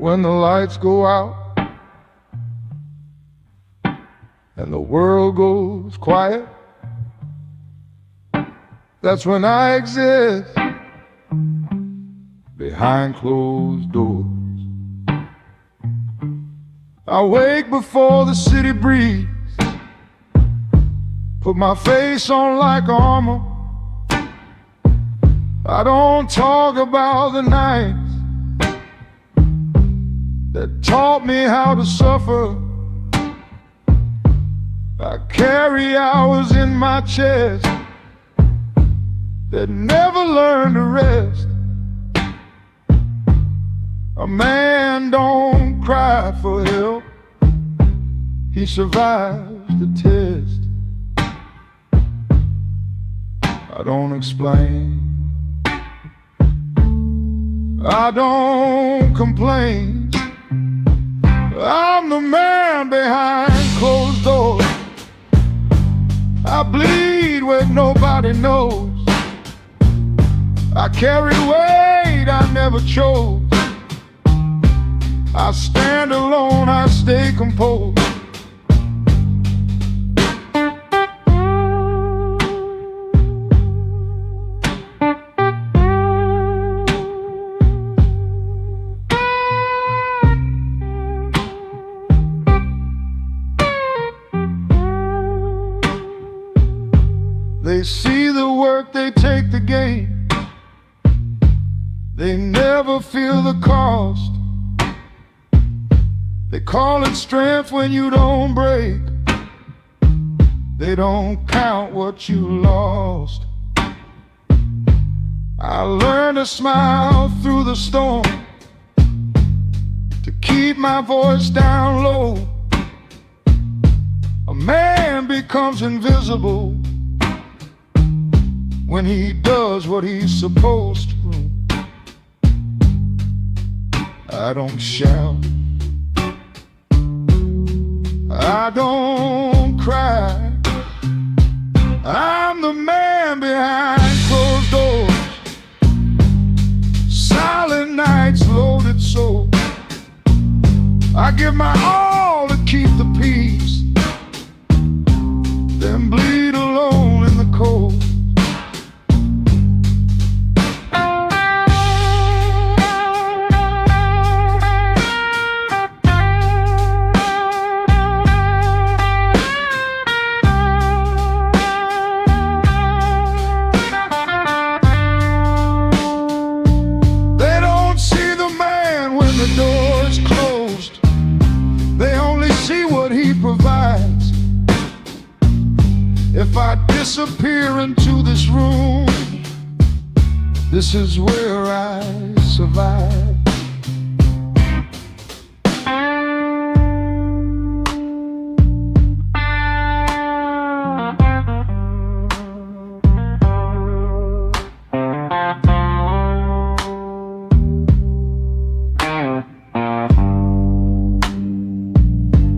when the lights go out and the world goes quiet. That's when I exist behind closed doors. I wake before the city breeze, put my face on like armor. I don't talk about the nights that taught me how to suffer. I carry hours in my chest that never learned to rest. A man don't cry for help, he survives the test. I don't explain, I don't complain. I'm the man behind closed doors. I bleed where nobody knows. I carry weight I never chose. I stand alone, I stay composed. They see the work, they take the gain. They never feel the cost. They call it strength when you don't break. They don't count what you lost. I learned to smile through the storm, to keep my voice down low. A man becomes invisible when he does what he's supposed to. I don't shout, I don't cry. I'm the man behind closed doors. Silent nights, loaded soul. I give my all to keep the peace, then bleed alone in the cold. The door is closed, they only see what he provides. If I disappear into this room, this is where I survive.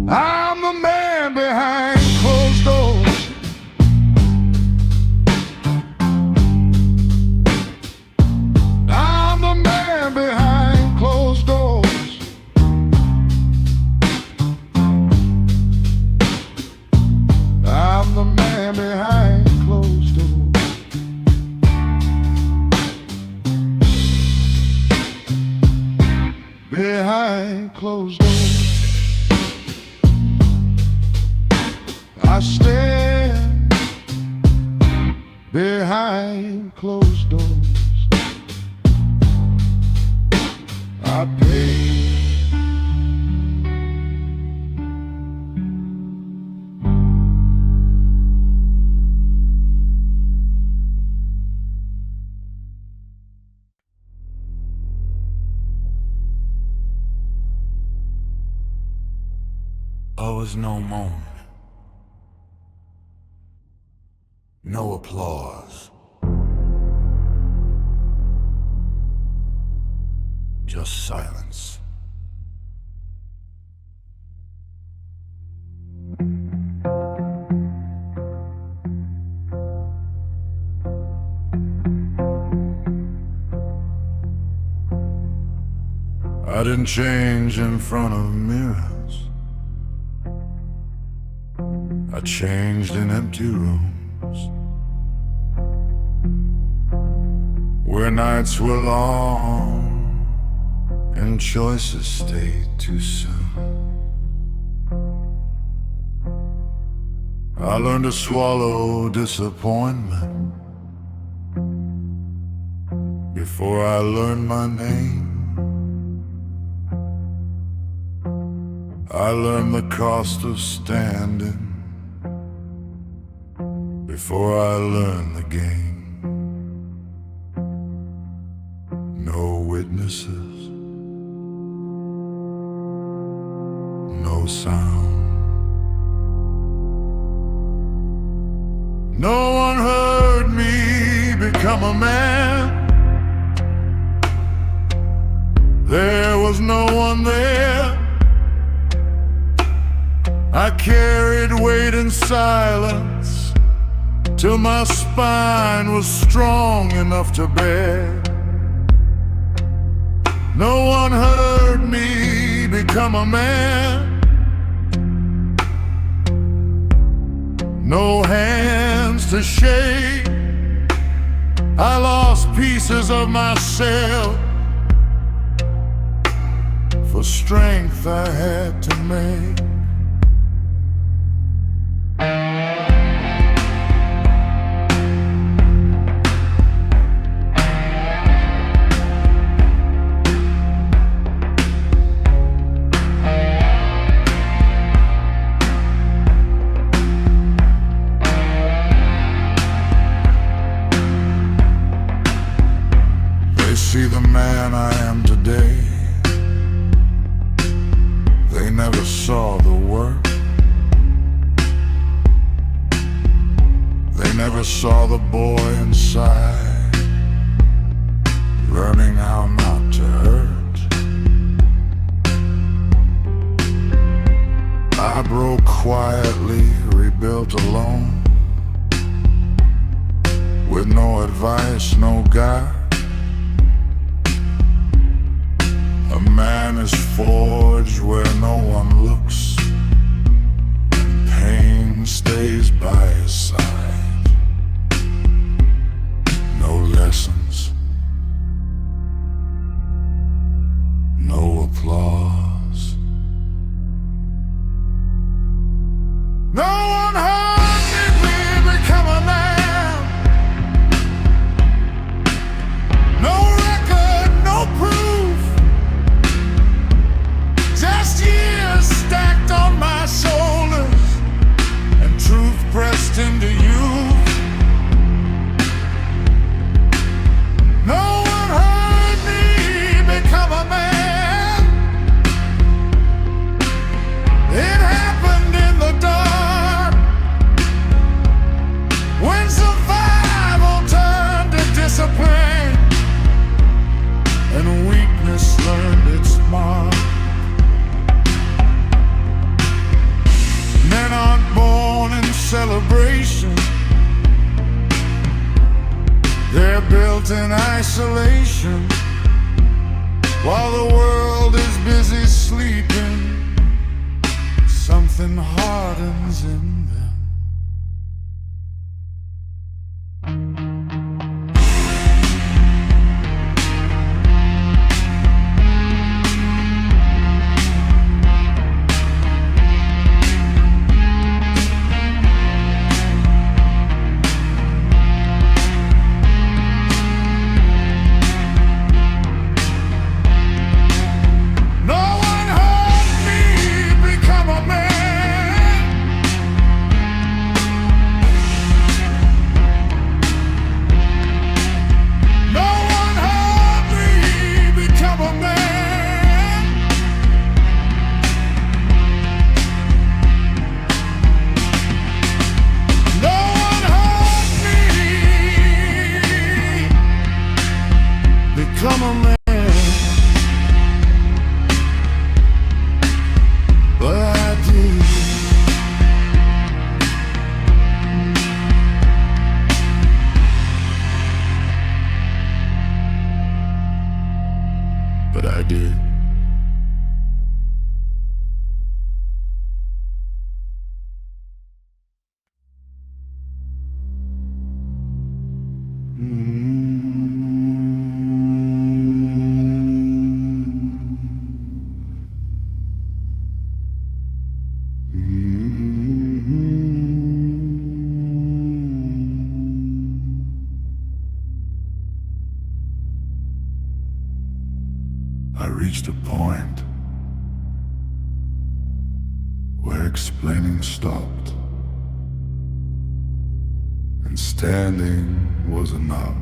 I'm the man behind closed doors. I'm the man behind closed doors. I'm the man behind closed doors. Behind closed doors. I stand behind closed doors. I pay. Oh, was no moment. No applause. Just silence. I didn't change in front of mirrors. I changed in empty rooms, where nights were long and choices stayed too soon. I learned to swallow disappointment before I learned my name. I learned the cost of standing before I learned the game. No witnesses, no sound. No one heard me become a man. There was no one there. I carried weight in silence till my spine was strong enough to bear. No one heard me become a man. No hands to shake. I lost pieces of myself for strength I had to make. They see the man I am today. They never saw the work. They never saw the boy inside, learning how not to hurt. I broke quietly, rebuilt alone, with no advice, no guide. A man is forged where no one looks, and pain stays by his side. No lessons, no applause. No one heard me become a man. No record, no proof. Just years stacked on my shoulders, and truth pressed into you. No one heard me become a man. It happened in the dark, when survival turned to discipline, and weakness learned its mark. Men aren't born in celebration. They're built in isolation, while the world is busy sleeping. Something hardens in them. Become a man, but I did. But I did. I reached a point where explaining stopped and standing was enough.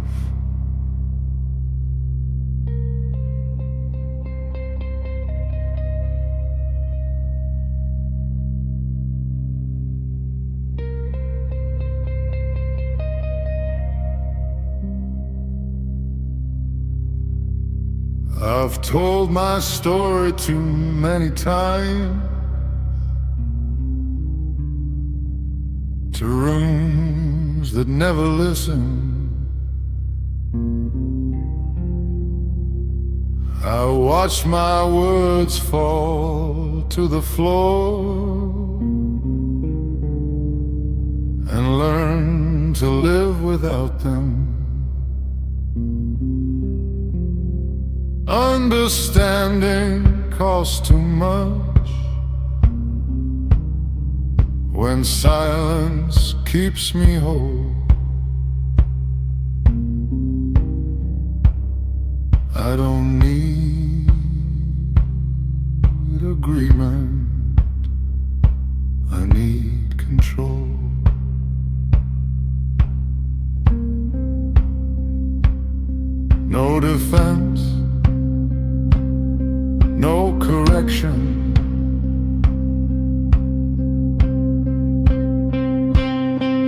I've told my story too many times to rooms that never listen. I watch my words fall to the floor and learn to live without them. Understanding costs too much when silence keeps me whole. I don't need agreement, I need control. No defense, no correction.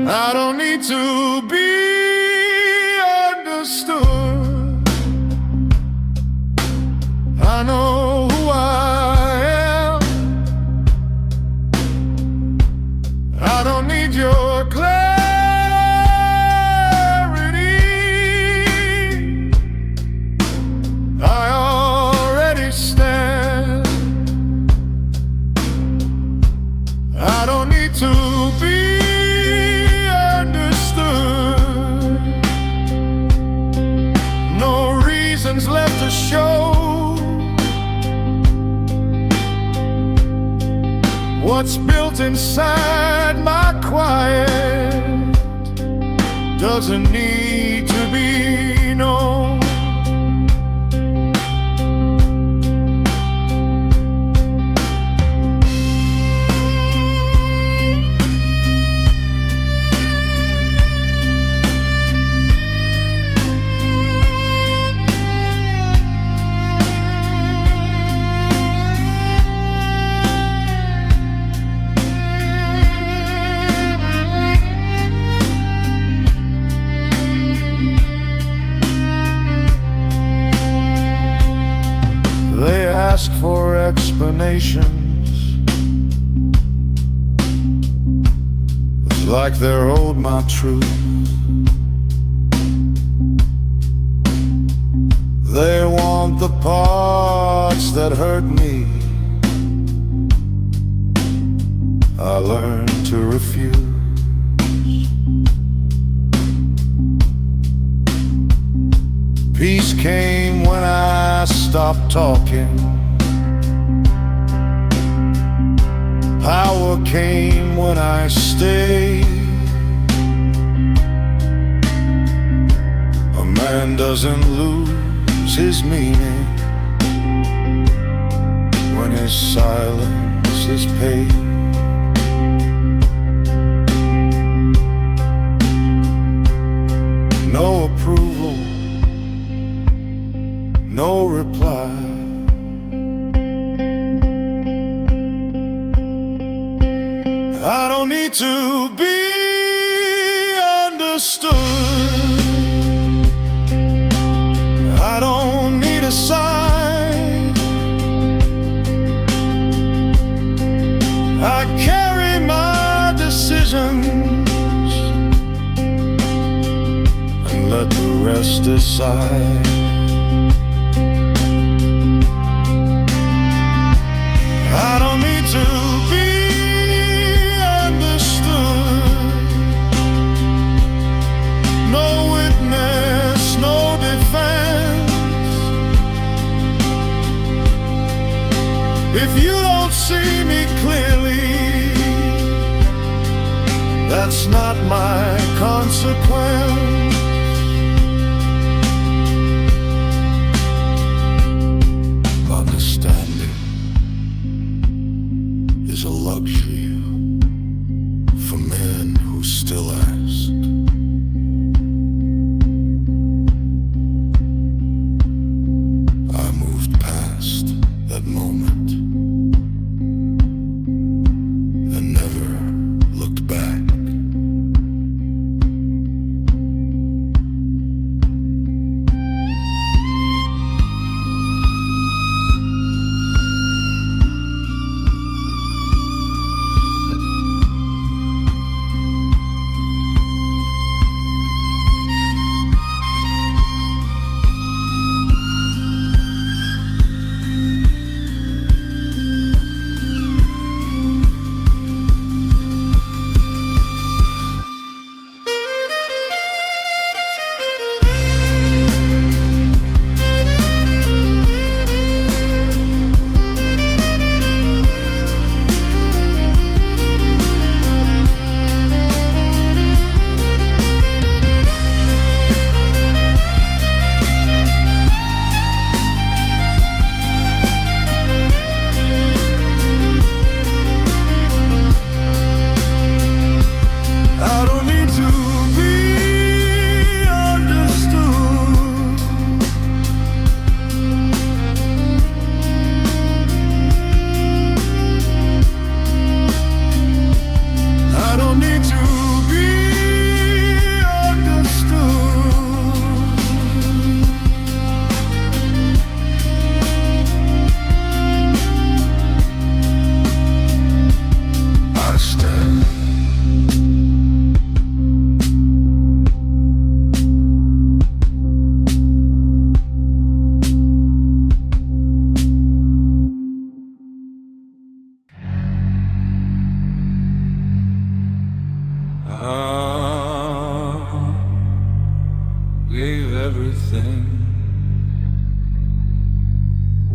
I don't need to be understood. I know who I am. I don't need your clarity. I already stand. I don't need to be understood. No reasons left to show what's built inside my quiet doesn't need to be known. They ask for explanations. It's like they're owed my truth. They want the parts that hurt me. I learned to refuse. Peace came when I stopped talking. Power came when I stayed. A man doesn't lose his meaning when his silence is paid. No approval, no reply. I don't need to be understood. I don't need a sign. I carry my decisions and let the rest decide. I don't need to be understood. No witness, no defense. If you don't see me clearly, that's not my consequence.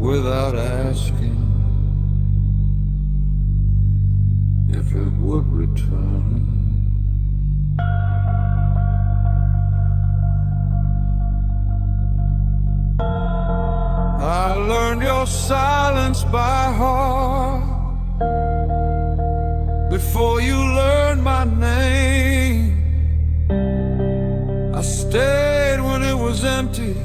without asking if it would return. I learned your silence by heart before you learned my name. I stayed when it was empty.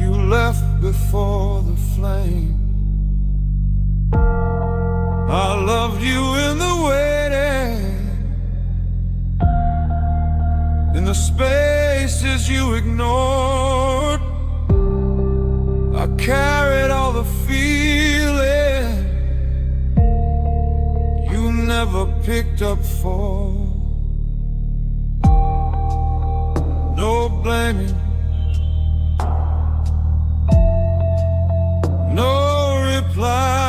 You left before the flame. I loved you in the waiting, in the spaces you ignored. I carried all the feeling you never picked up for. No blaming, no reply.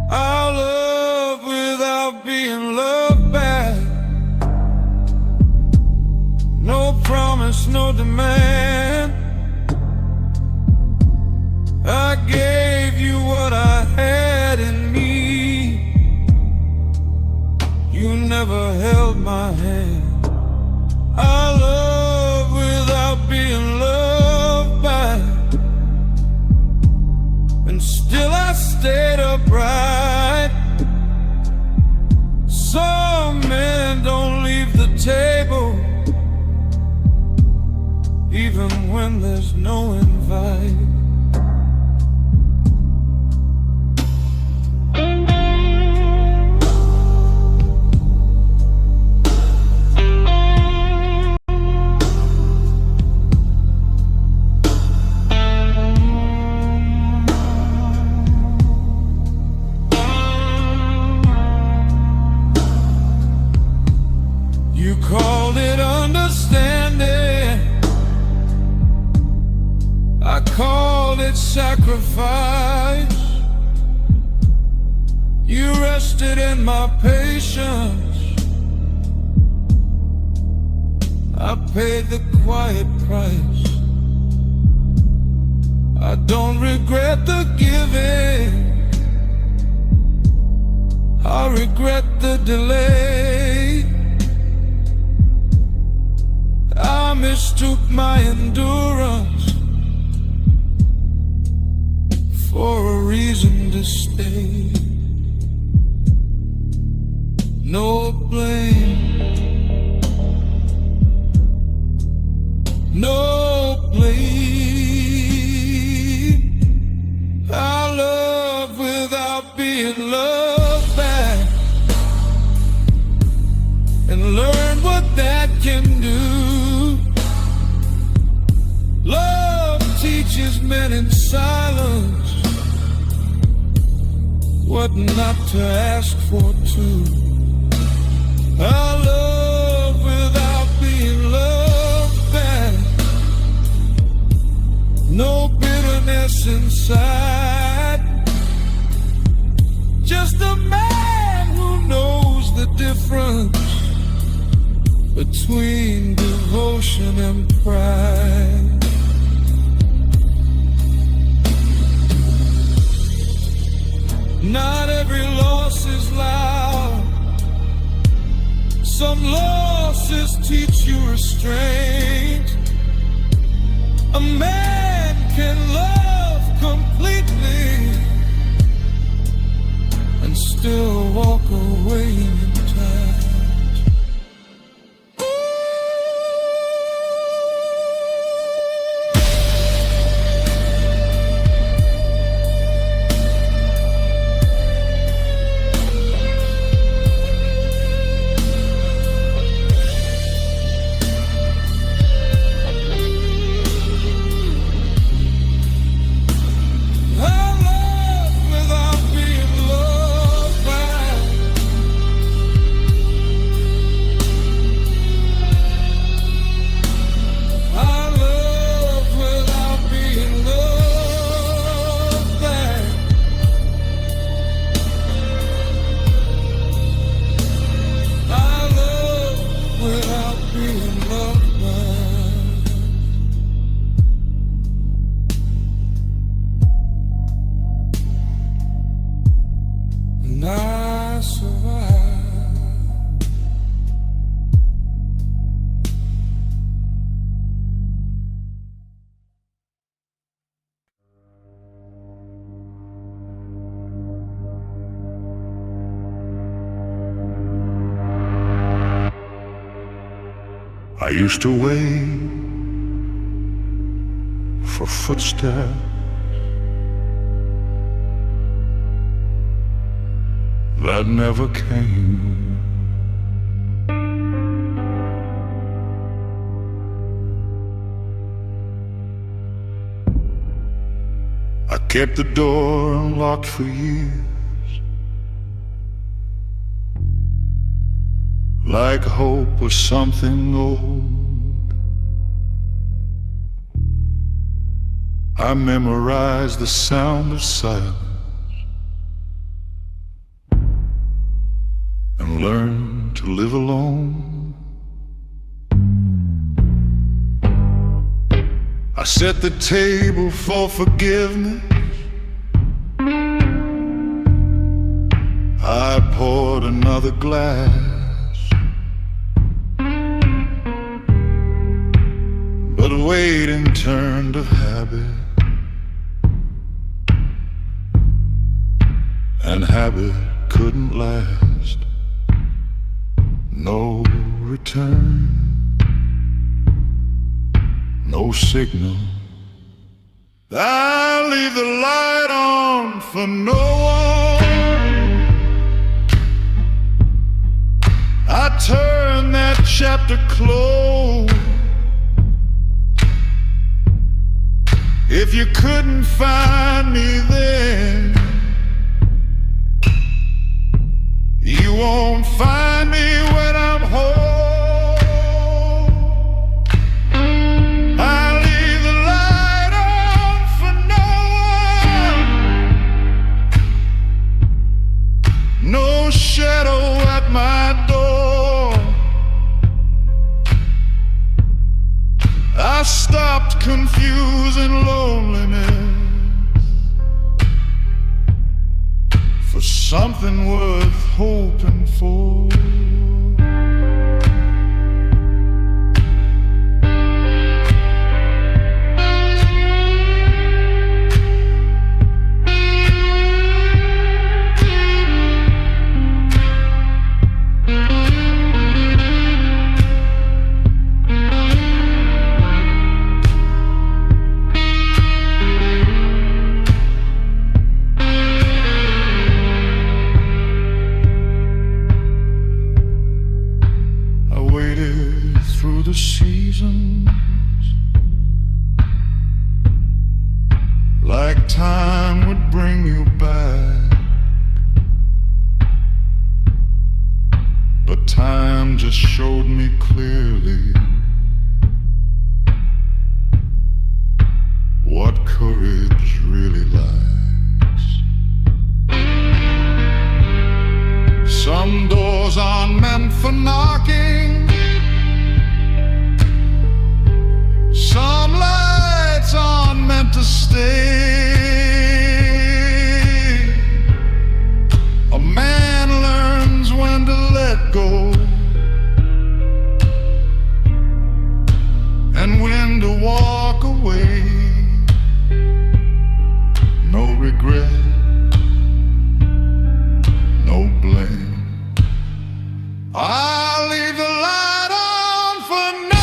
I'll love without being loved back. No promise, no demand. I gave you what I had in me. You never held my hand. I love without being loved back. And still I stayed upright. Some men don't leave the table even when there's no invite. You called it understanding, I called it sacrifice. You rested in my patience, I paid the quiet price. I don't regret the giving, I regret the delay. I mistook my endurance for a reason to stay. No blame, no blame. I love without being loved back, and learn what that can do. Love teaches men in silence what not to ask for too. I love without being loved back. No bitterness inside, just a man who knows the difference between devotion and pride. Not every loss is loud. Some losses teach you restraint. A man can love completely and still walk away in time. I used to wait for footsteps that never came. I kept the door unlocked for years, like hope was something old. I memorized the sound of silence and learned to live alone. I set the table for forgiveness. I poured another glass, but waiting turned to habit, and habit couldn't last. No return, no signal. I leave the light on for no one. I turn that chapter closed. If you couldn't find me then, you won't find me when I'm home. Shadow at my door. I stopped confusing loneliness for something worth hoping for. Seasons like time would bring you back, but time just showed me clearly what courage really lacks. Some doors aren't meant for knocking, some lights aren't meant to stay. A man learns when to let go and when to walk away. No regret, no blame. I'll leave the light on for no.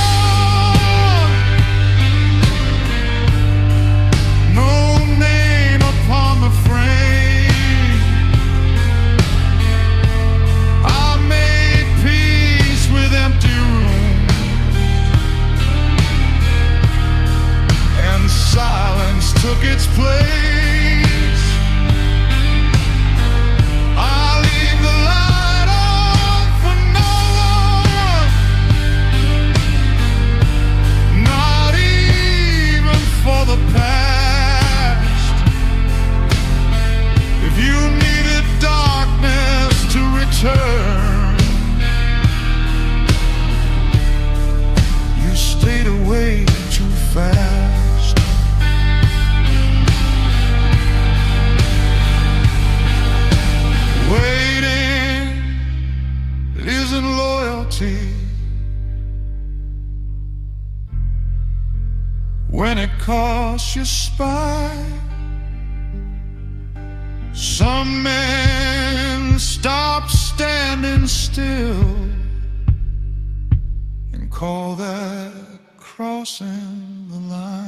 Silence took its place. I leave the light on for no one, not even for the past. If you needed darkness to return, you stayed away too fast. Waiting isn't loyalty when it costs your spine. Some men stop standing still and call that crossing the line.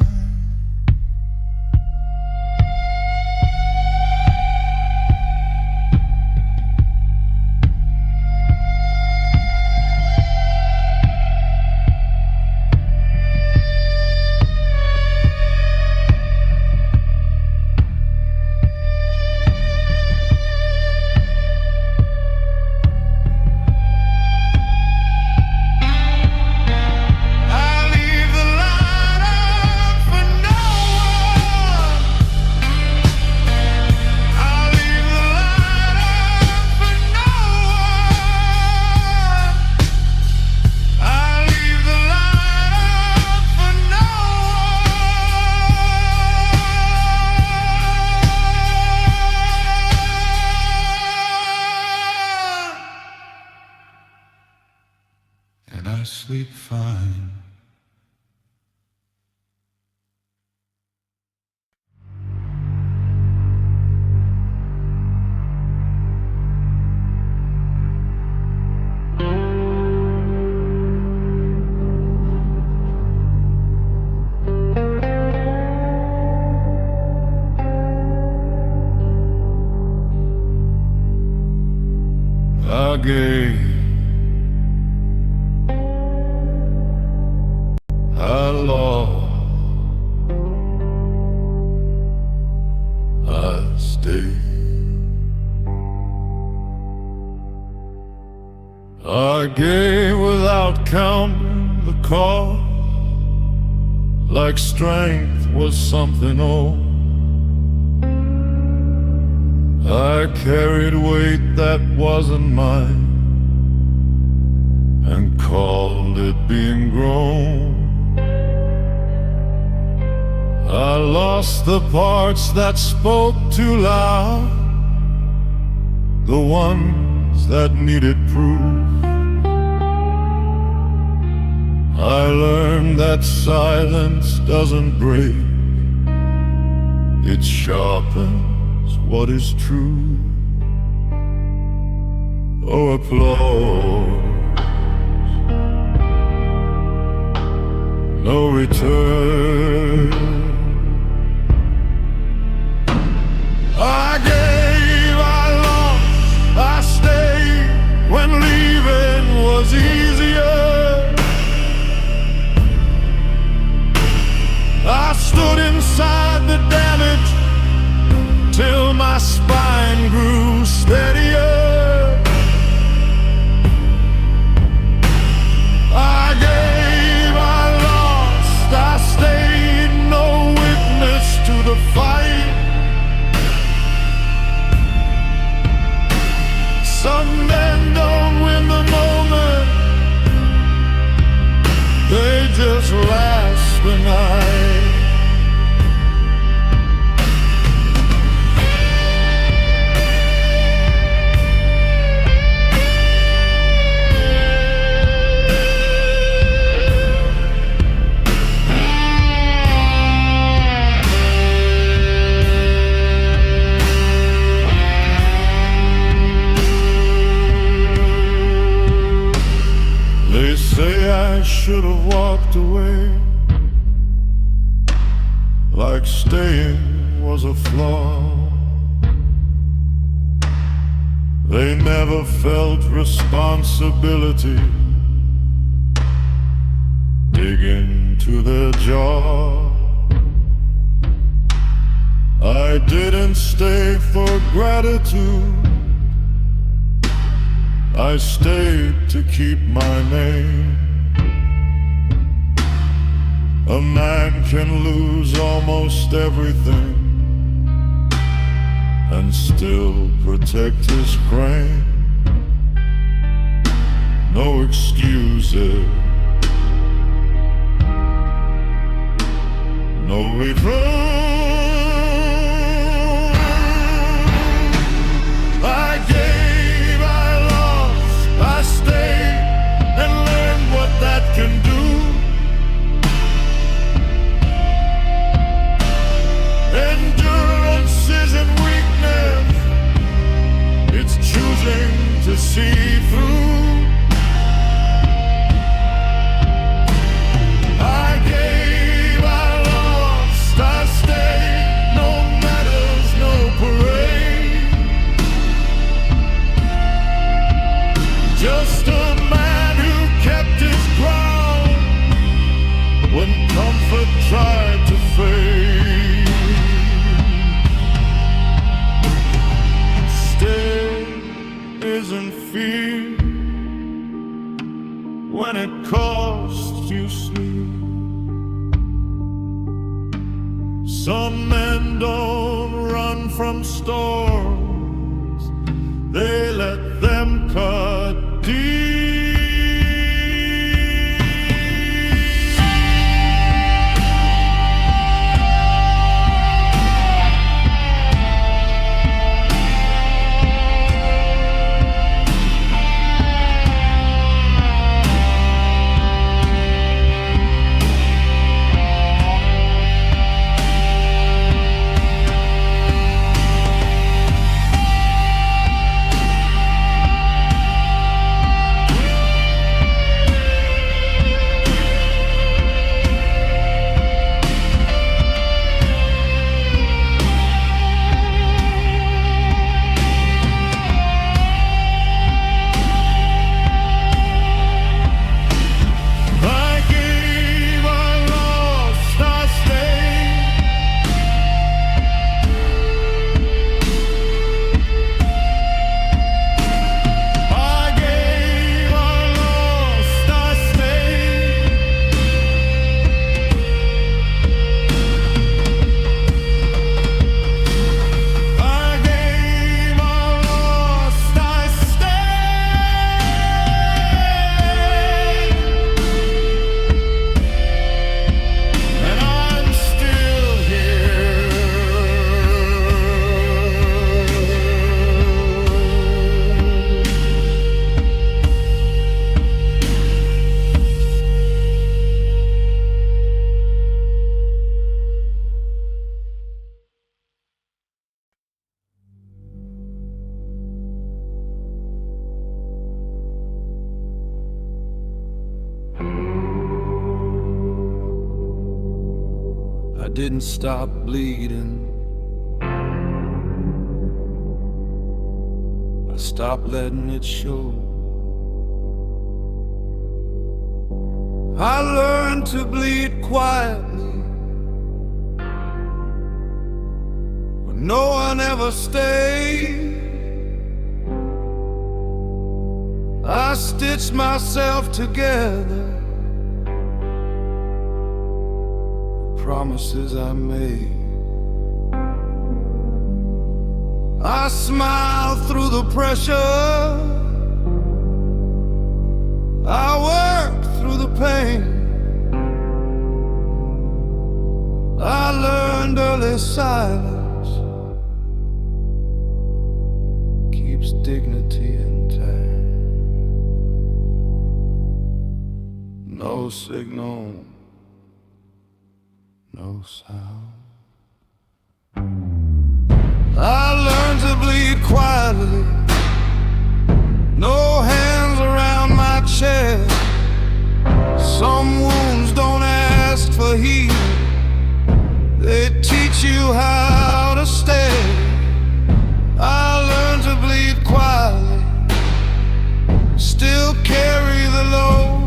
And I sleep fine. I gave, I lost, I stayed. I gave without counting the cost, like strength was something old. I carried weight that wasn't mine and called it being grown. I lost the parts that spoke too loud, the ones that needed proof. I learned that silence doesn't break, it sharpens what is true. Oh, applause, no return. I gave, I lost, I stayed when leaving was easier. I stood inside the damage till my spine grew steadier. I gave, I lost, I stayed, no witness to the fight. Some men don't win the moment, they just last the night. They say I should have walked away, like staying was a flaw. They never felt responsibility dig into their jaw. I didn't stay for gratitude, I stayed to keep my name. A man can lose almost everything and still protect his frame. No excuses, no return. I gave, I lost, I stayed and learned what that can do. Endurance isn't weakness, it's choosing to see through. Some men don't run from storms, they let them cut deep. I didn't stop bleeding, I stopped letting it show. I learned to bleed quietly, but no one ever stayed. I stitched myself together, promises I made. I smiled through the pressure, I worked through the pain. I learned early silence keeps dignity intact. No signal, no sound. I learned to bleed quietly, no hands around my chest. Some wounds don't ask for healing, they teach you how to stay. I learned to bleed quietly, still carry the load.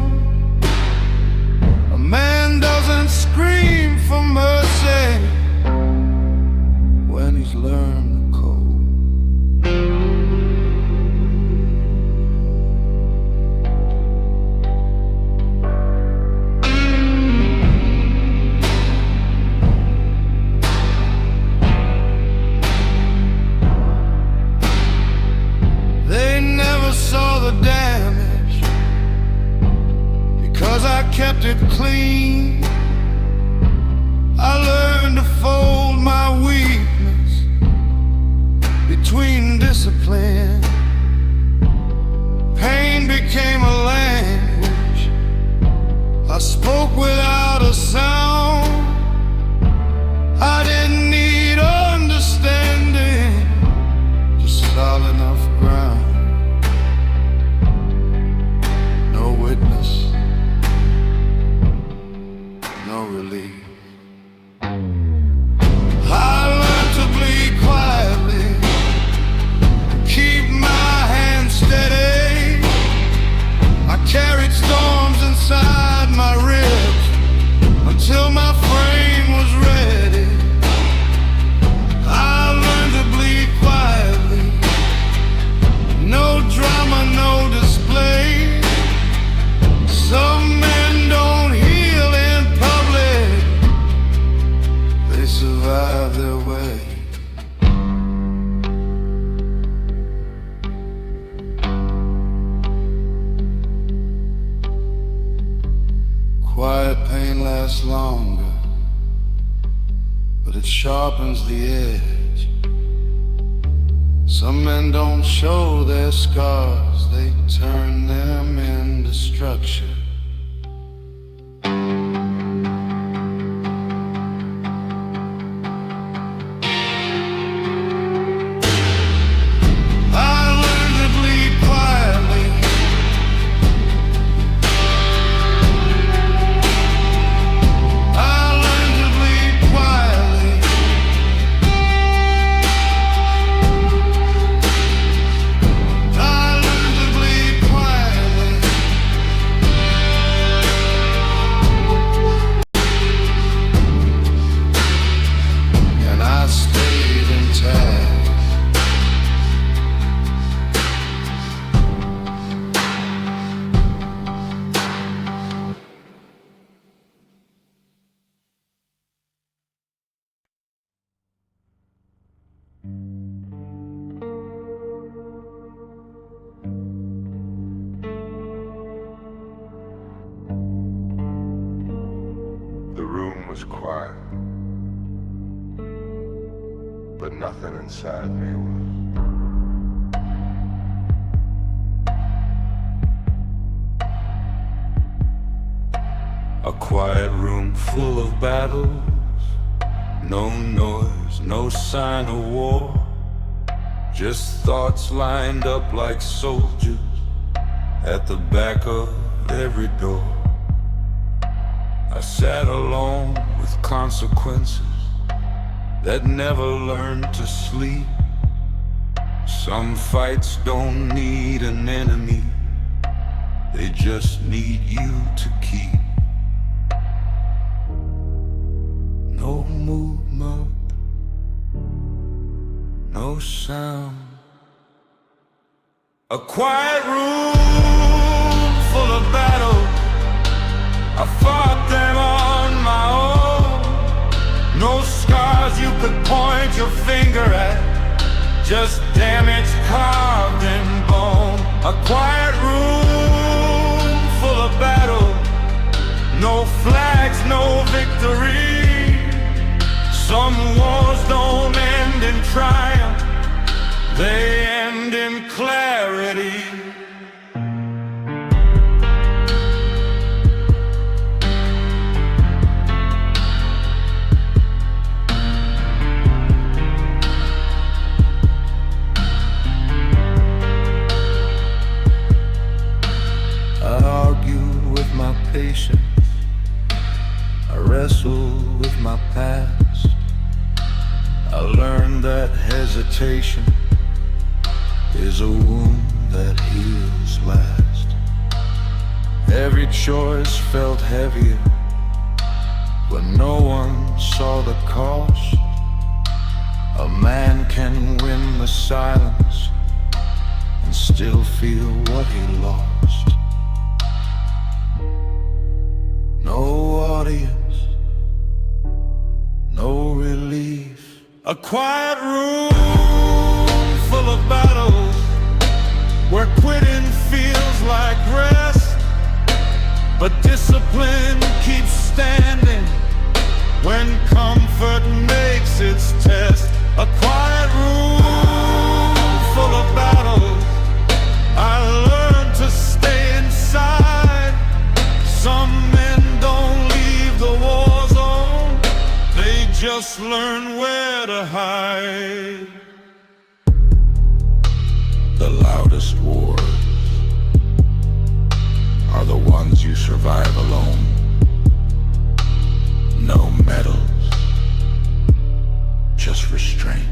A man doesn't scream for mercy when he's learned the code. They never saw the damage because I kept it clean. I learned to fold my weakness between discipline. Pain became a language I spoke without a sound. I didn't need understanding, just solid enough ground. No witness, no relief. I learned to bleed quietly, keep my hands steady. I carried storms inside my ribs until my frame was ready. I learned to bleed quietly, no drama, no display. Some men don't heal Quiet pain lasts longer, but it sharpens the edge. Some men don't show their scars, they turn them into structure. Was quiet, but nothing inside me was. A quiet room full of battles, no noise, no sign of war, just thoughts lined up like soldiers at the back of every door. I sat alone with consequences that never learned to sleep. Some fights don't need an enemy, they just need you to keep. No movement, no sound. A quiet room full of battles, I fought them on my own. No scars you could point your finger at, just damage carved in bone. A quiet room full of battle, no flags, no victory. Some wars don't end in triumph, they end in clarity. Patience, I wrestle with my past. I learned that hesitation is a wound that heals last. Every choice felt heavier when no one saw the cost. A man can win the silence and still feel what he lost. No audience, no relief. A quiet room full of battles, where quitting feels like rest, but discipline keeps standing when comfort makes its test. A quiet room full of battles, I learned to stay inside. Some men don't leave the war zone, they just learn where to hide. The loudest wars are the ones you survive alone. No medals, just restraint.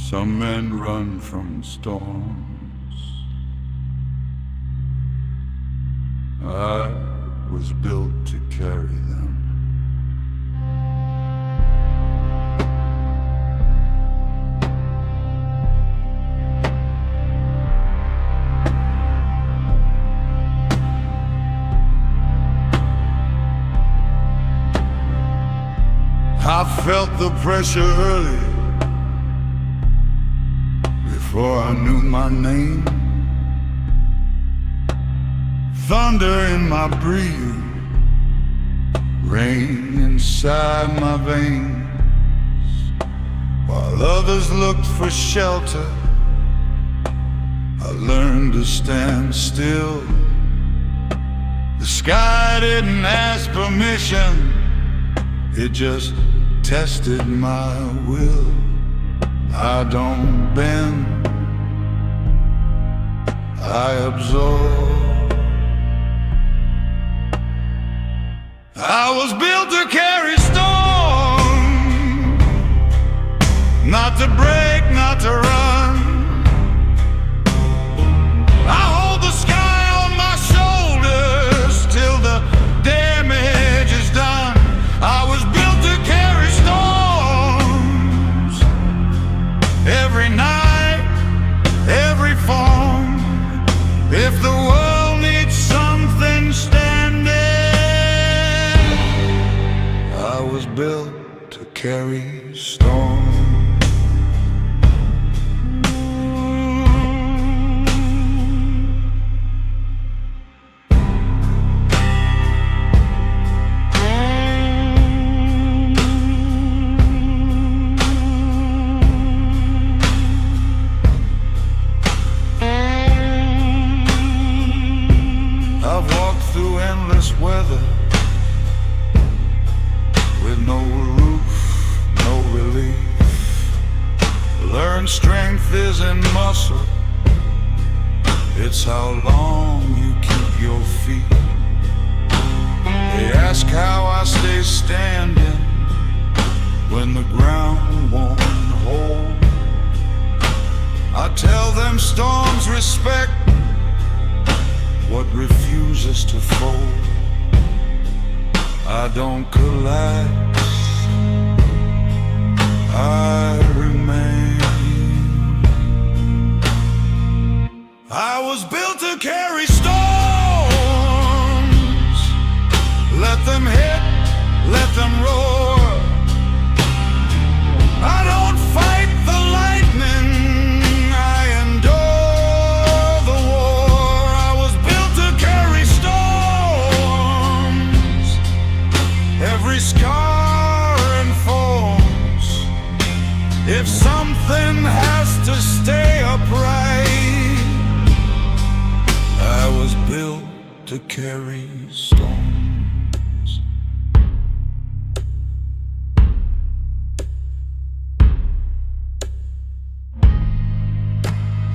Some men run from storms. I was built to carry them. I felt the pressure early, before I knew my name. Thunder in my breathing, rain inside my veins. While others looked for shelter, I learned to stand still. The sky didn't ask permission, it just tested my will. I don't bend, I absorb. I was built to carry storm, not to break, not to run. I hold the sky on my shoulders till the damage is done. I was built to carry storms, every night, every form. If the world needs something standing, I was built to carry storms. I've walked through endless weather with no roof, no relief. Learned strength isn't muscle, it's how long you keep your feet. They ask how I stay standing when the ground won't hold. I tell them storms respect what refuses to fold. I don't collapse, I remain. I was built to carry storms. Let them hit, let them roar. I don't fight the lightning, I endure the war. I was built to carry storms. Every scar informs. If something has to stay upright, I was built to carry storms.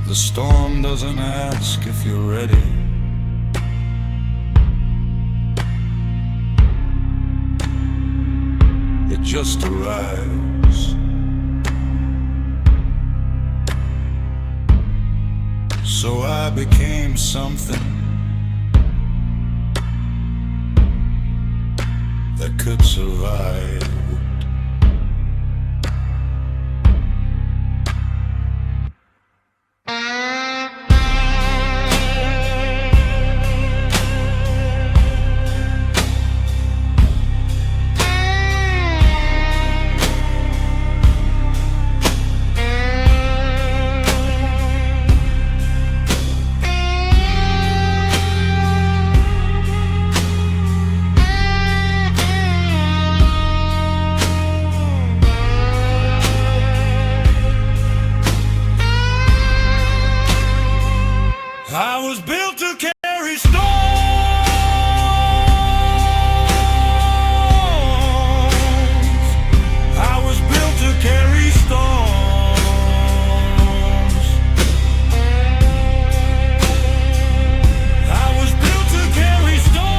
The storm doesn't ask if you're ready. It just arrives. So I became something that could survive. I was built to carry storms. I was built to carry storms. I was built to carry storms.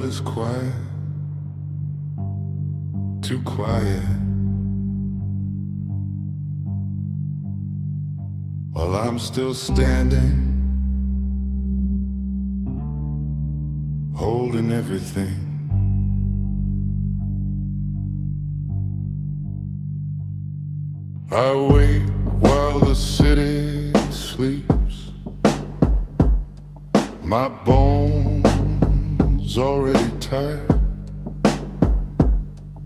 is quiet, too quiet. While I'm still standing, holding everything. I wait while the city sleeps. My bones already tired.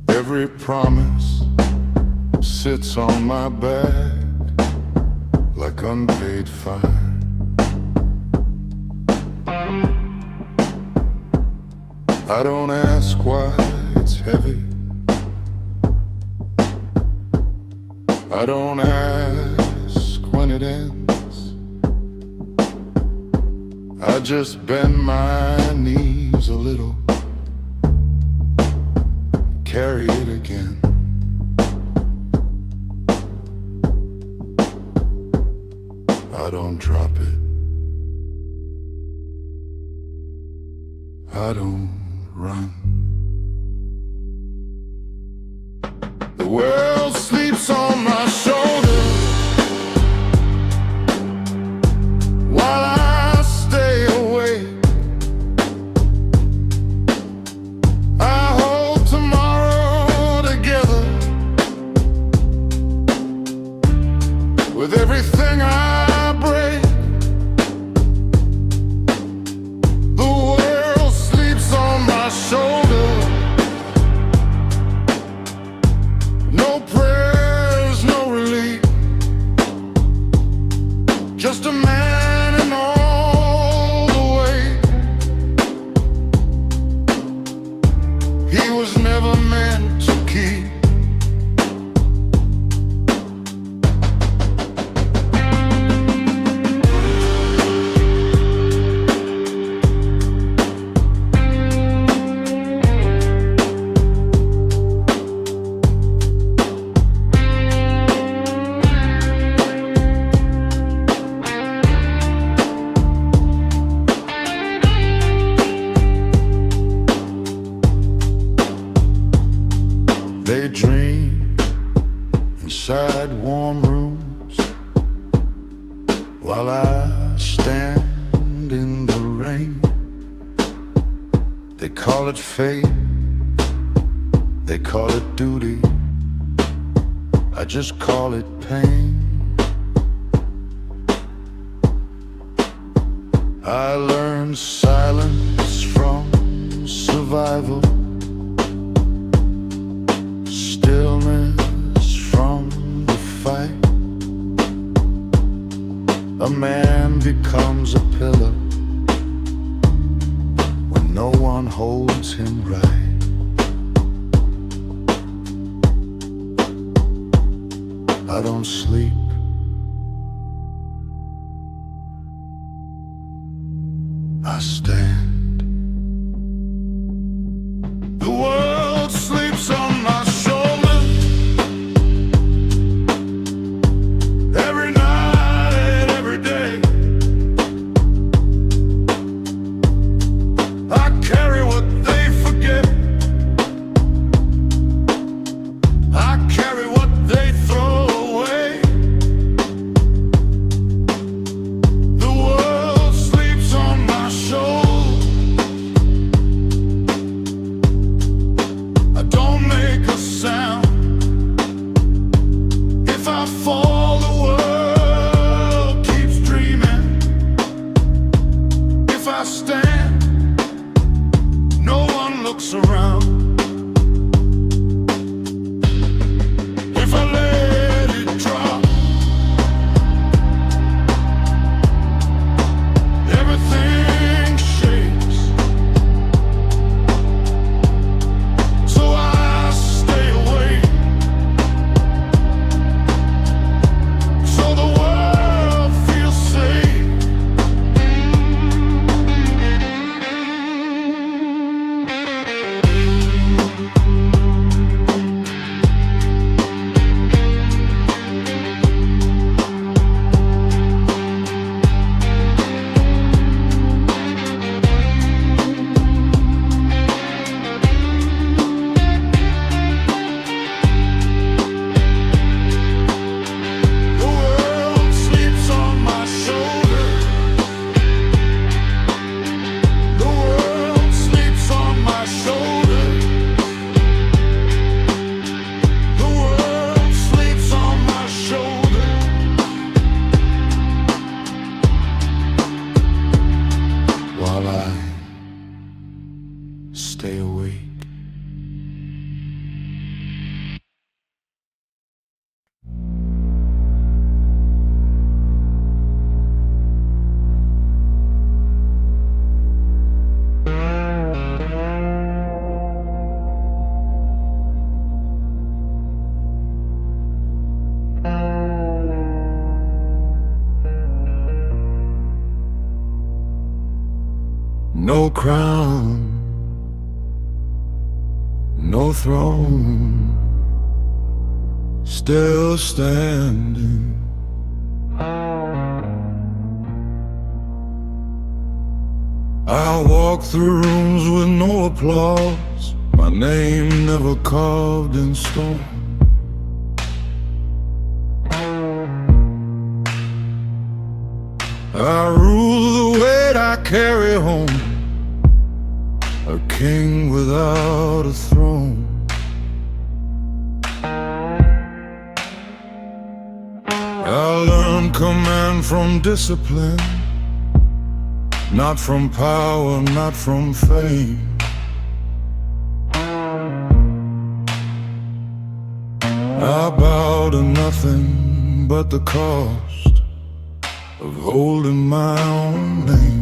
Every promise sits on my back like unpaid fine. I don't ask why it's heavy. I don't ask when it ends. I just bend my knees a little, carry it again. I don't drop it. I don't run. The world sleeps on my shoulders while I stay awake. I hold tomorrow together with everything I break. The world sleeps on my shoulder. No prayers, no relief. Just a man and all the weight. He was never meant to keep. They dream inside warm rooms while I stand in the rain. They call it fate, they call it duty. I just call it pain. I learned silence from survival, stillness from the fight. A man becomes a pillar when no one holds him right. I don't sleep. I stand. The world sleeps on my shoulders every night and every day. I carry what they forget. I carry what they throw away. The world sleeps on my shoulders. I don't make a sound. If I fall, the world keeps dreaming. If I stand, no one looks around. If I let it drop, everything shakes. So I stay awake. No crown, no throne, still standing. I walk through rooms with no applause, my name never carved in stone. I rule the weight I carry home, a king without a throne. I learned command from discipline, not from power, not from fame. I bow to nothing but the cost of holding my own name.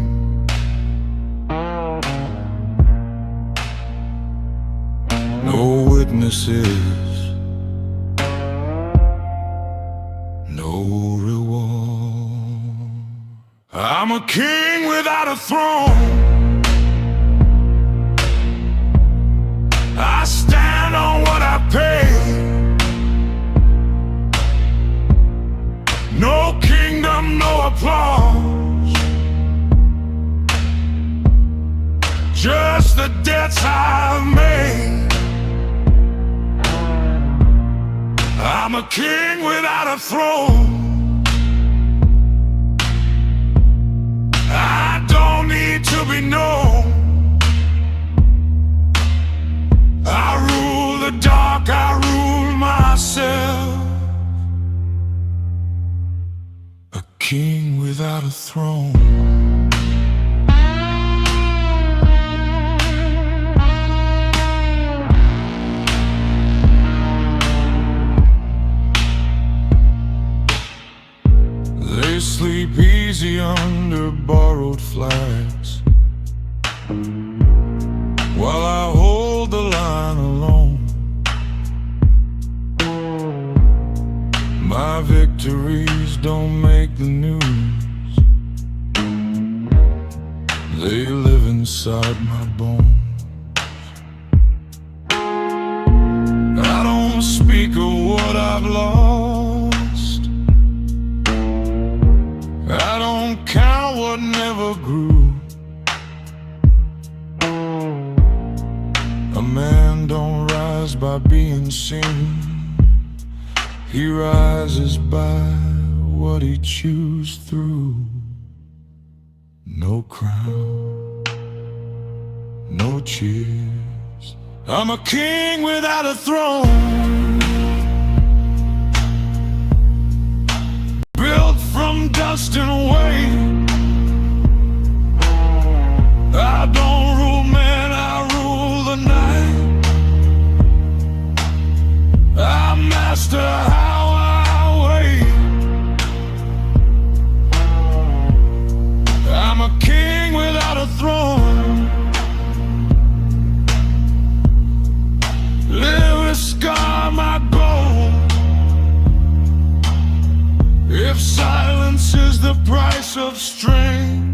No witnesses, no reward. I'm a king without a throne. I stand on what I pay. No kingdom, no applause, just the debts I've made. I'm a king without a throne. I don't need to be known. I rule the dark, I rule myself. A king without a throne. They sleep easy under borrowed flags, while I hold the line alone. My victories don't make the news, they live inside my bones. I don't speak of what I've lost, I don't count what never grew. A man don't rise by being seen, he rises by what he chews through. No crown, no cheers. I'm a king without a throne, built from dust and weight. I don't rule men, I rule the night. I master how I wait. I'm a king without a throne. Lyrics scar my goal. If silence is the price of strength,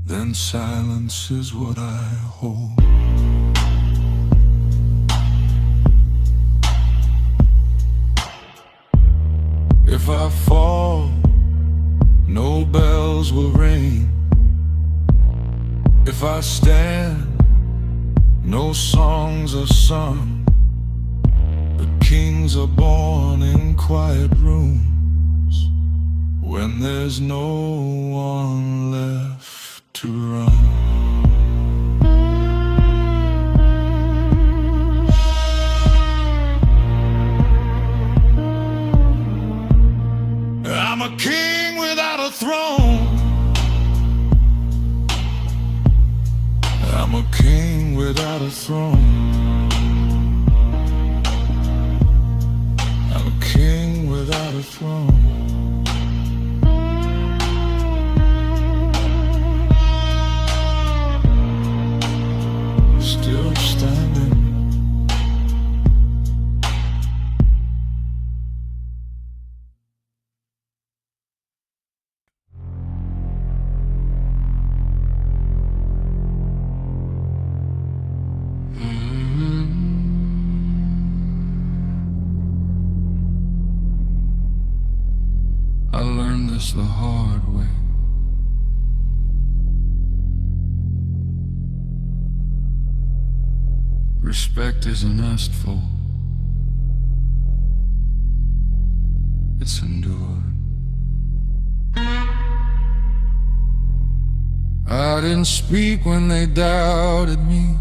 then silence is what I hold. If I fall, no bells will ring. If I stand, no songs are sung. The kings are born in quiet rooms, when there's no one left to run. I'm a king without a throne. I'm a king without a throne. I'm a king without a throne. Still standing. this the hard way. Respect isn't asked for, it's endured. I didn't speak when they doubted me.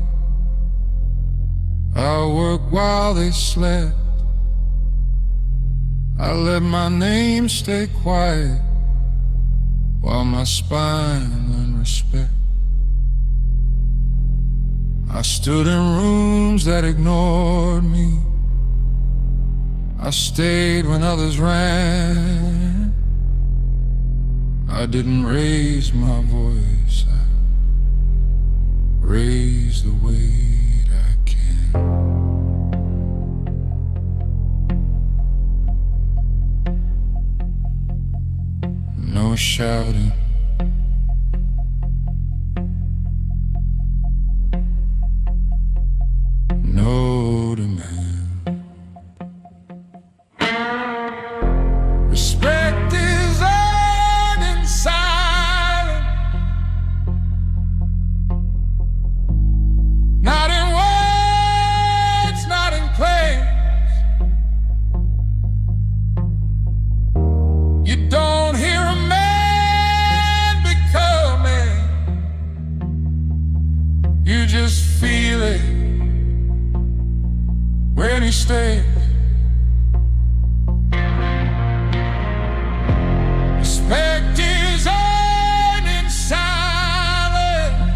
I worked while they slept. I let my name stay quiet while my spine learned respect. I stood in rooms that ignored me. I stayed when others ran. I didn't raise my voice, I raised the weight I can. No shouting, no demand. Respect is earned in silence, not in words, not in claims. You don't hear a man becoming, you just feel it when he stays. Respect is earned in silence,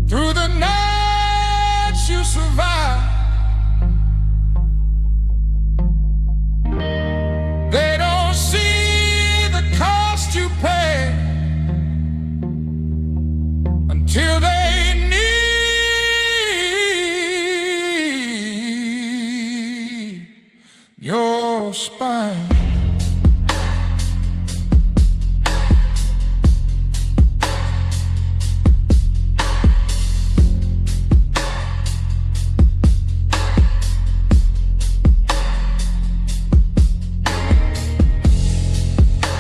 through the nights you survive. They don't see the cost you pay until they your spine.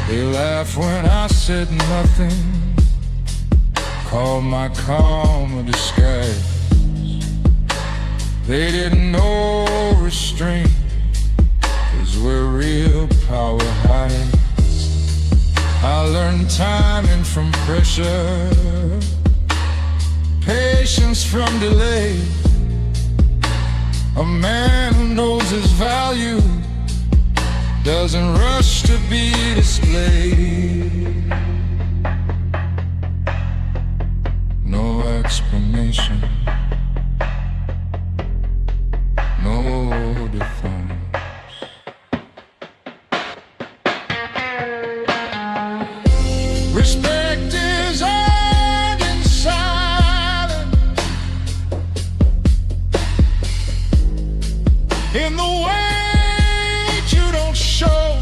They laughed when I said nothing, called my calm a disguise. They didn't know restraint is where real power hides. I learned timing from pressure, patience from delay. A man who knows his value doesn't rush to be displayed. No explanation, no defense. Respect is earned in silence, in the way you don't show,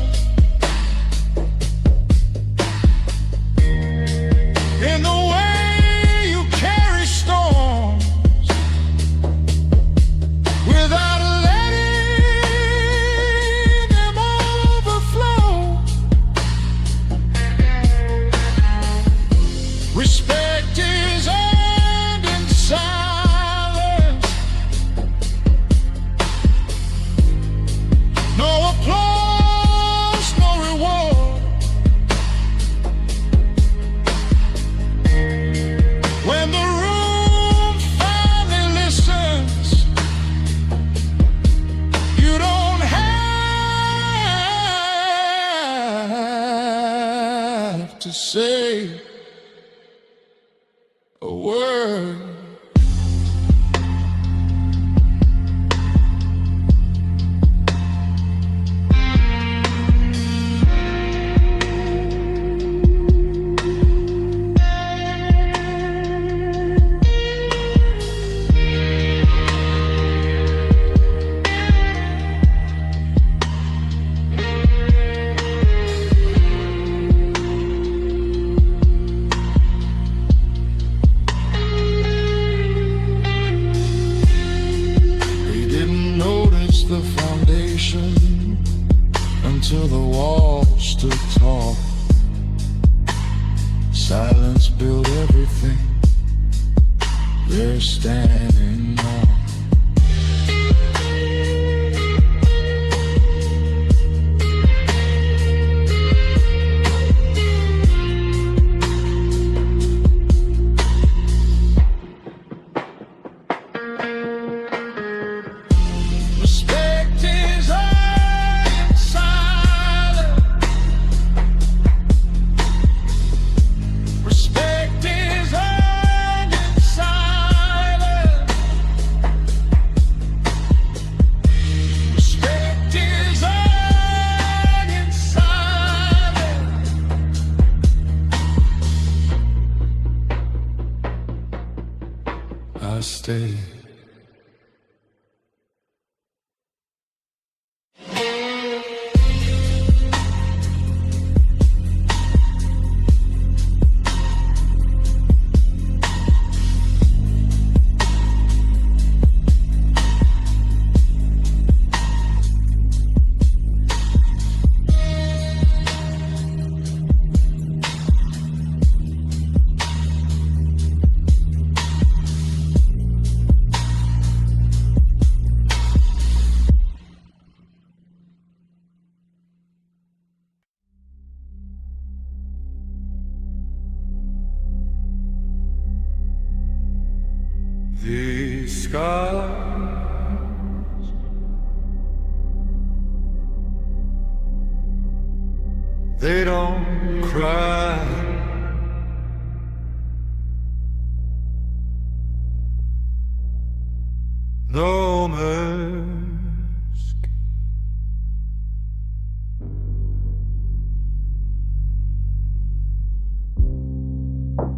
in the way you carry storms without letting them overflow. Respect is earned in silence, no applause, no reward. When the room finally listens, you don't have to say a word. scars. They don't cry. No mask.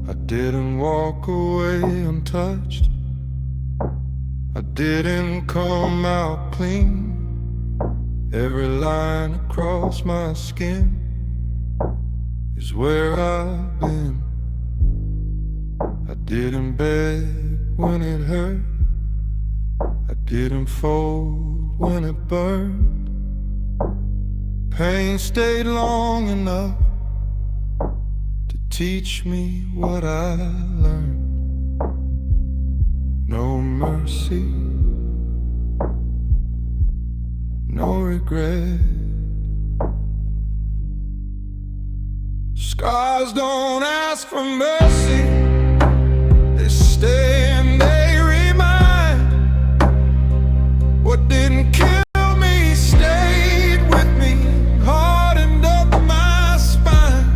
I didn't walk away untouched. I didn't come out clean. Every line across my skin is where I've been. I didn't beg when it hurt. I didn't fold when it burned. Pain stayed long enough to teach me what I learned. No mercy, no regret. Scars don't ask for mercy. They stay and they remind. What didn't kill me stayed with me, hardened up my spine.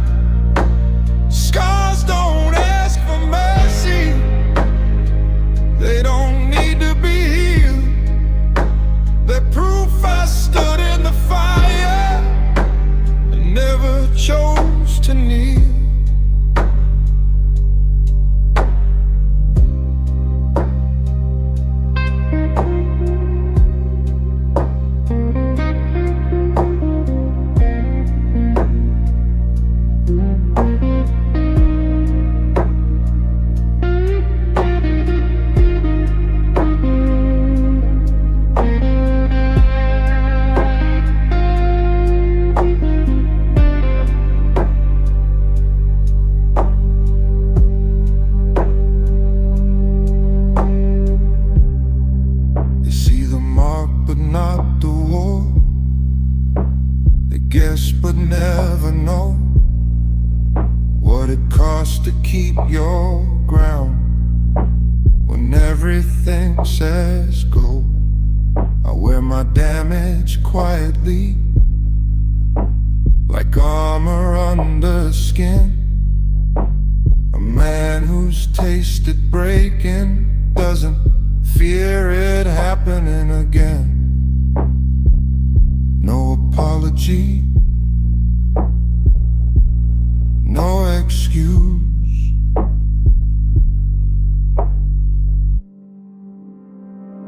Scars don't ask for mercy. They don't need to be healed. They're proof I stood in the fire and never chose to kneel. But never know what it costs to keep your ground when everything says go. I wear my damage quietly, like armor under skin. A man who's tasted breaking doesn't fear it happening again. No apology, no excuse.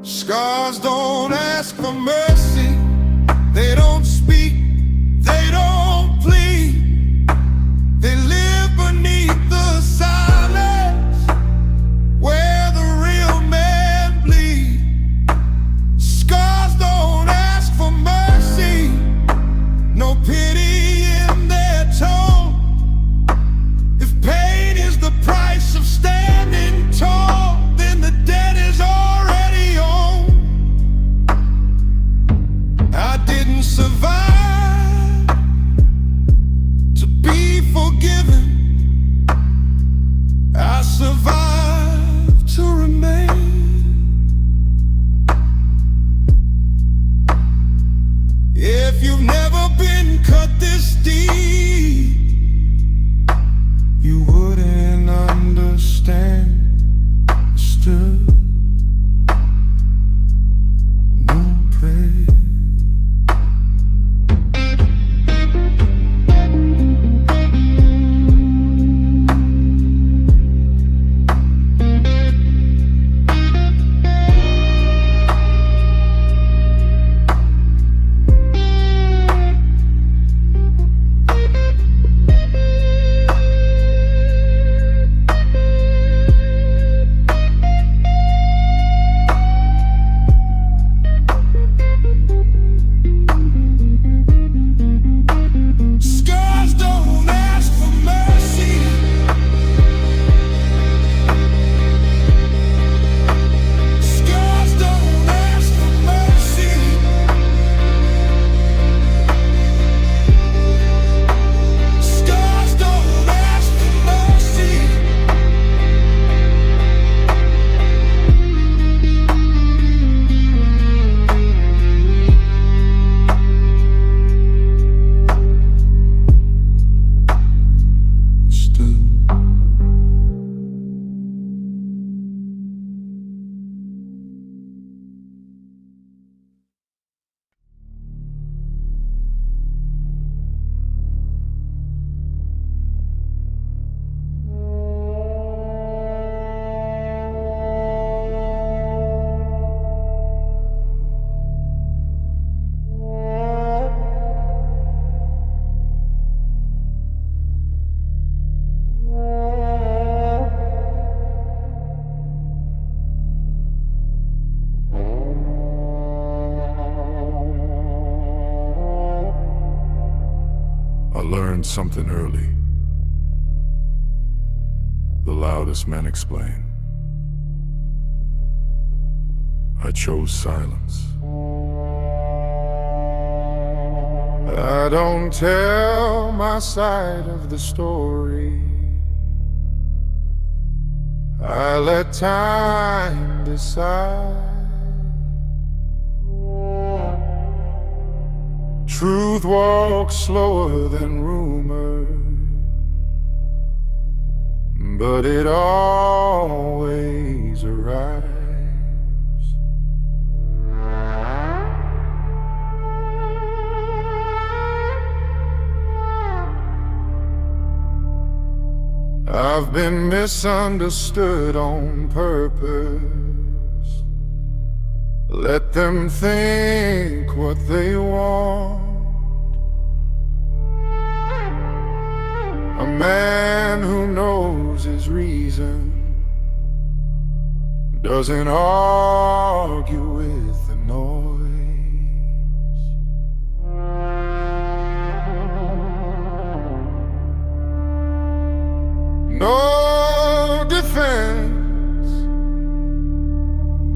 Scars don't ask for mercy. They don't speak, they don't plead. They live beneath the silence where the real men bleed. Scars don't ask for mercy, no pity in their tone. If pain is the price of standing tall, then the debt is already owned. I didn't survive to be forgiven. I survived to remain. If you've never been cut this deep, you wouldn't understand. Still, no prayer. learned something early. The loudest men explain. I chose silence. I don't tell my side of the story. I let time decide. Truth walks slower than rumor, but it always arrives. I've been misunderstood on purpose. Let them think what they want. A man who knows his reason doesn't argue with the noise. No defense,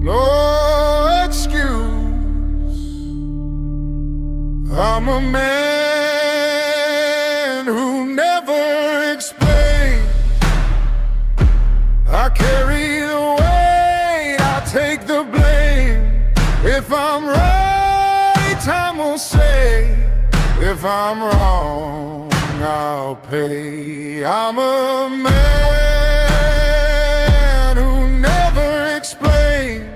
no excuse. I'm a man who never explains. I carry the weight, I take the blame. If I'm right, time will say. If I'm wrong, I'll pay. I'm a man who never explains.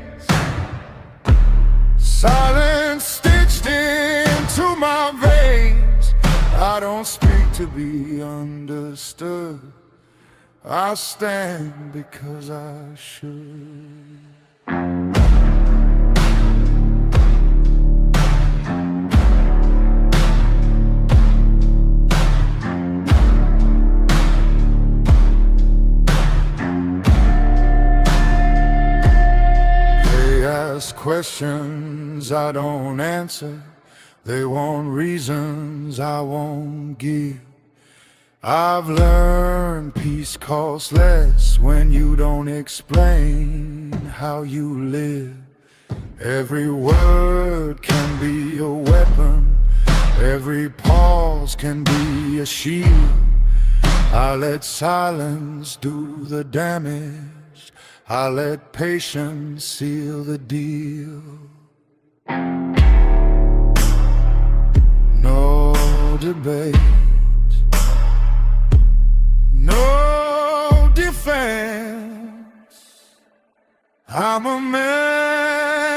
Silence stitched into my veins. I don't speak to be understood. I stand because I should. Questions I don't answer. They want reasons I won't give. I've learned peace costs less when you don't explain how you live. Every word can be a weapon. Every pause can be a shield. I let silence do the damage. I let patience seal the deal. No debate, no defense. I'm a man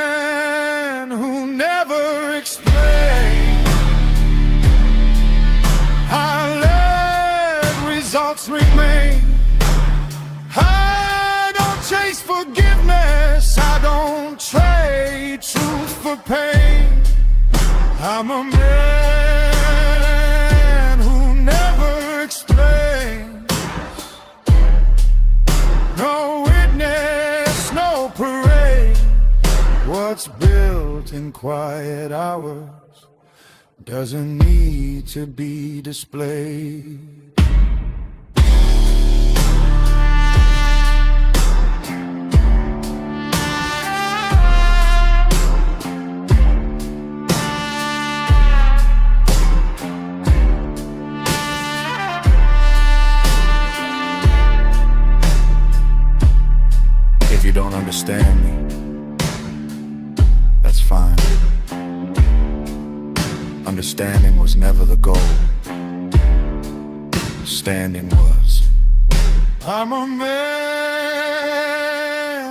who never explains. I let results remain. Chase forgiveness, I don't trade truth for pain. I'm a man who never explains. No witness, no parade. What's built in quiet hours doesn't need to be displayed. If you don't understand me, that's fine. Understanding was never the goal. Standing was. I'm a man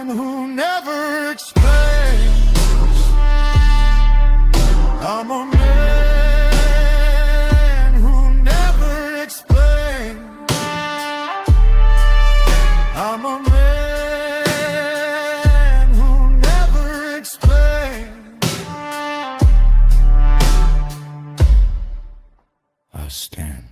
who never explains. I'm a man who never explains. I'm a man stand.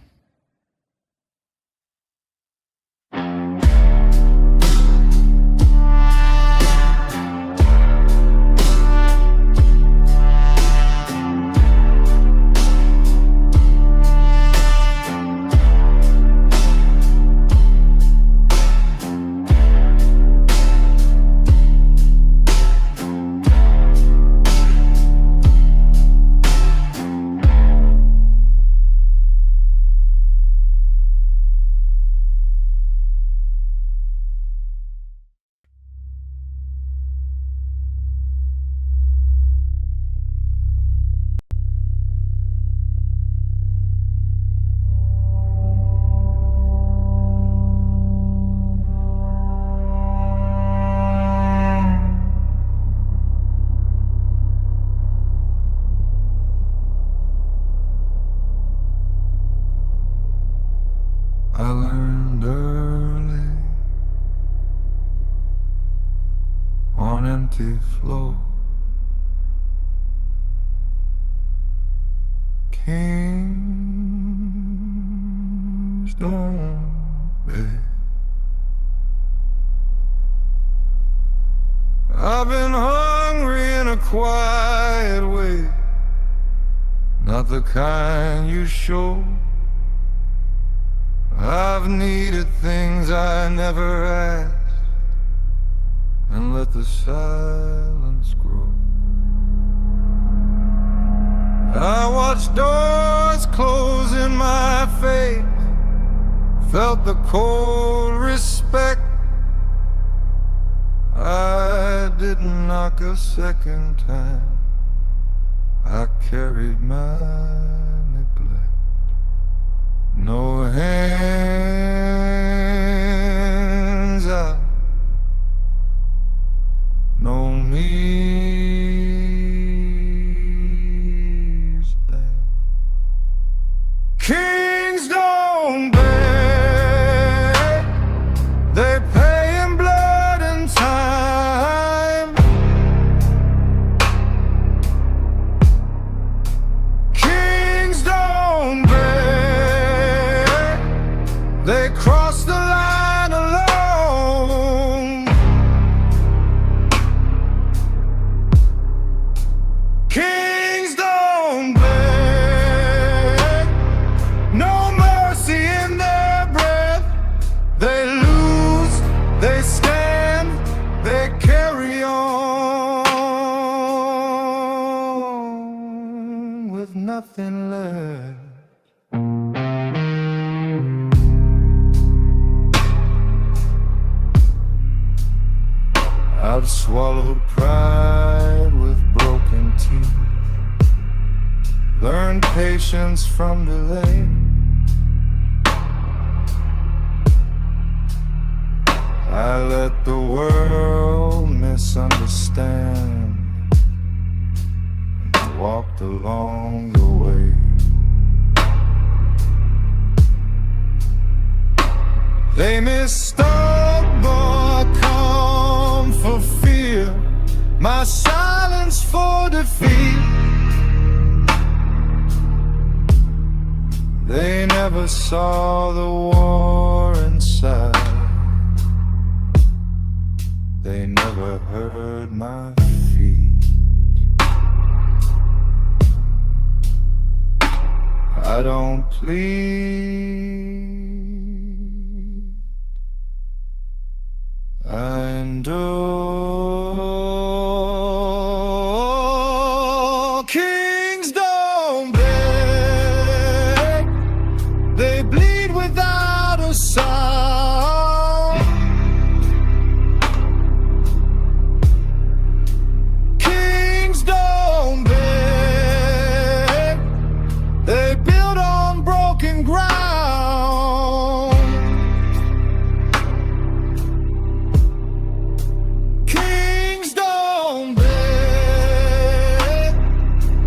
empty floor. Kings don't beg. I've been hungry in a quiet way, not the kind you show. I've needed things I never asked, and let the silence grow. I watched doors close in my face, felt the cold respect. I didn't knock a second time, I carried my neglect. No hands out, no knees down. Kings don't beg, they pay in blood and time. Kings don't beg, they cross the line alone. Kings don't beg, no mercy in their breath. They lose, they stand, they carry on with nothing left. I've swallowed pride with broken teeth, learned patience from delay. I let the world misunderstand and walked along the way. They mistook my calm for fear, my silence for defeat. They never saw the war inside, they never heard my feet. I don't plead, I endure. Kings don't beg, they bleed without a sound. Kings don't beg, they build on broken ground. Kings don't beg,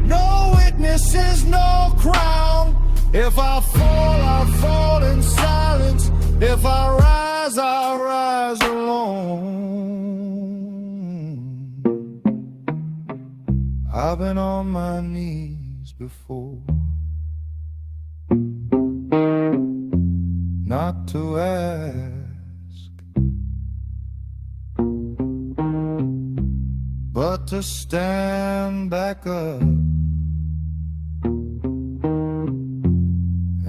no witnesses, no crown. If I fall in silence. If I rise alone. I've been on my knees before, not to ask, but to stand back up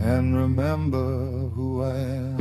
and remember who I am.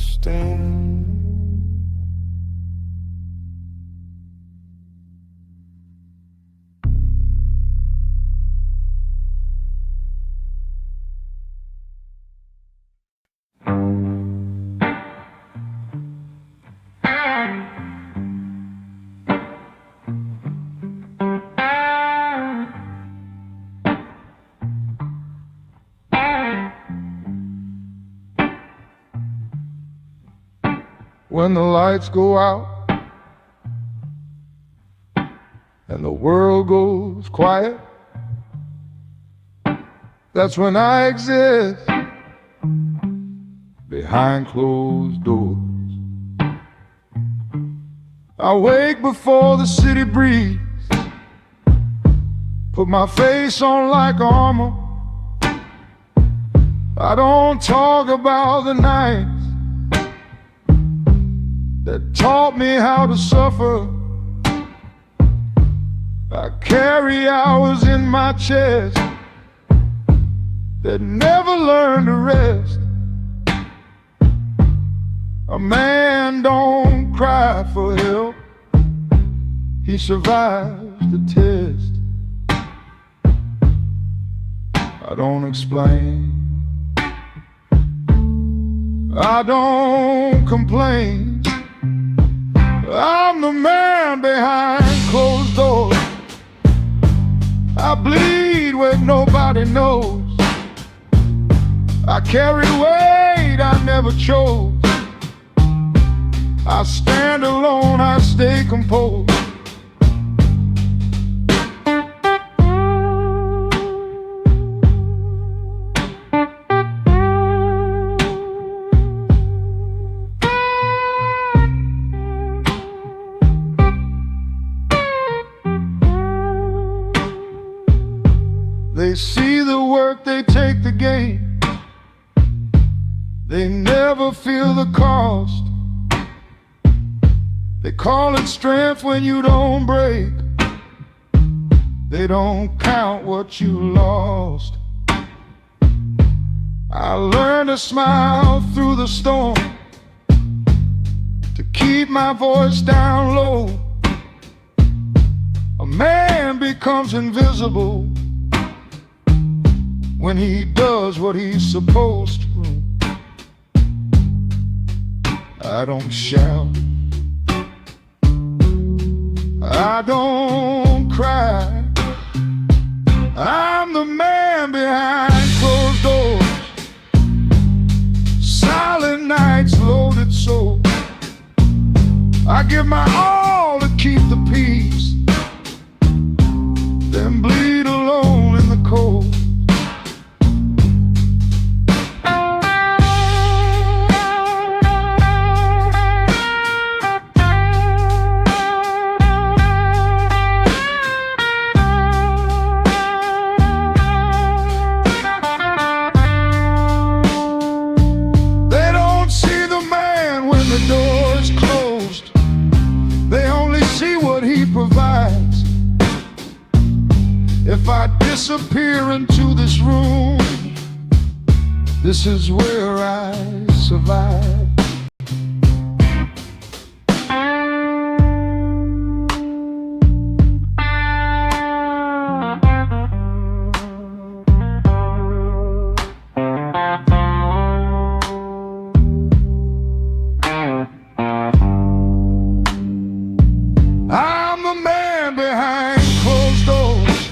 sting. When the lights go out and the world goes quiet, that's when I exist behind closed doors. I wake before the city breeze, put my face on like armor. I don't talk about the nights that taught me how to suffer. I carry hours in my chest that never learned to rest. A man don't cry for help, he survives the test. I don't explain, I don't complain. I'm the man behind closed doors. I bleed where nobody knows. I carry weight I never chose. I stand alone, I stay composed. They see the work, they take the gain. They never feel the cost. They call it strength when you don't break. They don't count what you lost. I learned to smile through the storm, to keep my voice down low. A man becomes invisible when he does what he's supposed to. I don't shout, I don't cry. I'm the man behind closed doors. Silent nights, loaded soul. I give my all to keep the peace, then bleed alone in the cold. The door is closed, they only see what he provides. If I disappear into this room, this is where I survive. I'm the man behind closed doors.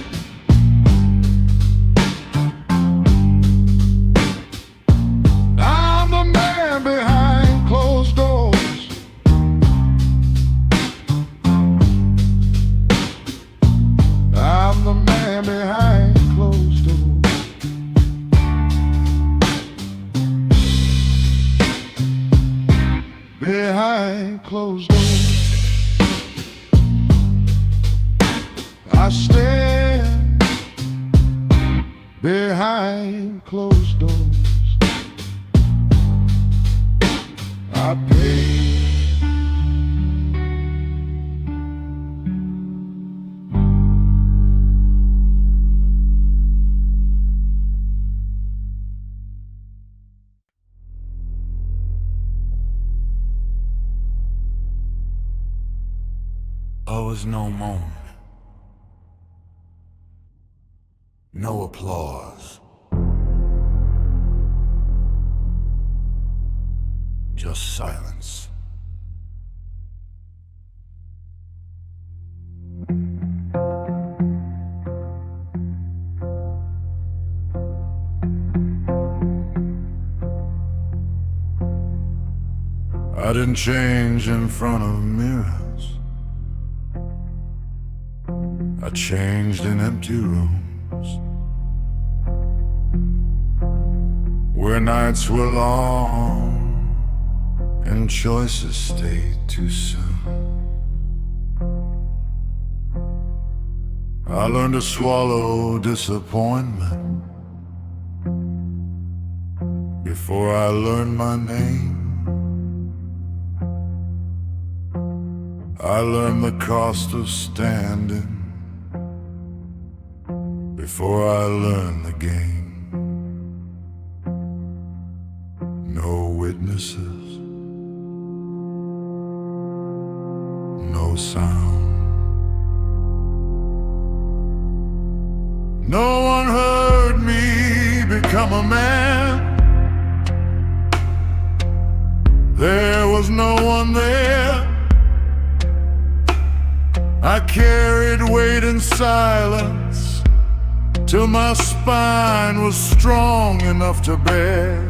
I'm the man behind closed doors. I'm the man behind closed doors. Behind closed doors. I stand behind closed doors. I pay. was no moan, no applause, just silence. I didn't change in front of mirrors. I changed in empty rooms, where nights were long and choices stayed too soon. I learned to swallow disappointment before I learned my name. I learned the cost of standing before I learned the game. No witnesses, no sound. No one heard me become a man. There was no one there. I carried weight in silence till my spine was strong enough to bear.